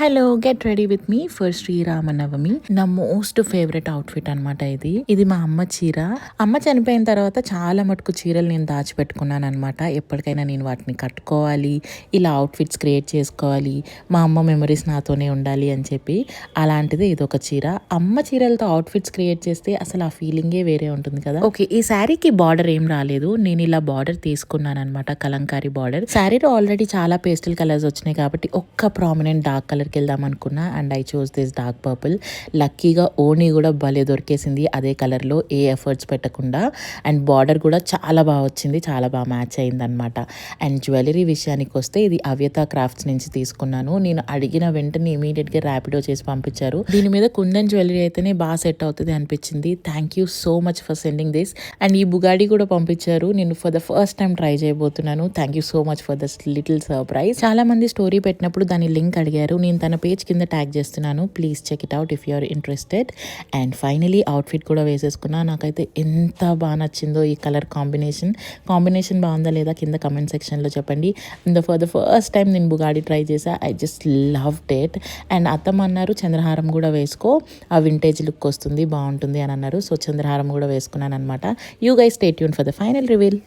Hello, get ready with me for Sri Rama Navami. నా most favourite outfit అనమాట ఇది మా అమ్మ చీర. అమ్మ చనిపోయిన తర్వాత చాలా మటుకు చీరలు నేను దాచిపెట్టుకున్నాను అనమాట. ఎప్పటికైనా నేను వాటిని కట్టుకోవాలి, ఇలా అవుట్ఫిట్స్ క్రియేట్ చేసుకోవాలి, మా అమ్మ మెమరీస్ నాతోనే ఉండాలి అని చెప్పి. అలాంటిది ఇది ఒక చీర. అమ్మ చీరలతో అవుట్ఫిట్స్ క్రియేట్ చేస్తే అసలు ఆ ఫీలింగే వేరే ఉంటుంది కదా. ఓకే, ఈ శారీకి బార్డర్ ఏం రాలేదు, నేను ఇలా బార్డర్ తీసుకున్నాను అనమాట, కలంకారీ బార్డర్. శారీలో ఆల్రెడీ చాలా పేస్టల్ కలర్స్ వచ్చినాయి కాబట్టి ఒక్క ప్రామినెంట్ డార్క్ కలర్ వెళ్దాం అనుకున్నా and I choose this dark purple. లక్కీగా ఓనీ కూడా భలే దొరికేసింది అదే కలర్లో, ఏ ఎఫర్ట్స్ పెట్టకుండా. అండ్ బార్డర్ కూడా చాలా బాగా వచ్చింది, చాలా బాగా మ్యాచ్ అయింది అనమాట. అండ్ జ్యువెలరీ విషయానికి వస్తే ఇది అవ్యత క్రాఫ్ట్స్ నుంచి తీసుకున్నాను. నేను అడిగిన వెంటనే ఇమీడియట్గా ర్యాపిడో చేసి పంపించారు. దీని మీద కుందన్ జ్యువెలరీ అయితేనే బాగా సెట్ అవుతుంది అనిపించింది. Thank you so much for sending this. And ఈ బుగాడి కూడా పంపించారు, నేను for the first time try చేయబోతున్నాను. Thank you so much for this little surprise. చాలా మంది స్టోరీ పెట్టినప్పుడు దాని లింక్ అడిగారు, నేను తన పేజ్ కింద ట్యాగ్ చేస్తున్నాను, please check it out if you are interested. And finally outfit కూడా వేసేసుకున్నా. నాకైతే ఎంత బాగా నచ్చిందో ఈ కలర్ కాంబినేషన్ బాగుందా లేదా కింద కమెంట్ సెక్షన్లో చెప్పండి. ఫర్ ద ఫస్ట్ టైం నేను బుగాడి ట్రై చేసా, I just loved it. And అత్తమ్మ అన్నారు చంద్రహారం కూడా వేసుకో, ఆ వింటేజ్ లుక్ వస్తుంది, బాగుంటుంది అని అన్నారు. సో చంద్రహారం కూడా వేసుకున్నాను అనమాట. You guys stay tune for the final reveal.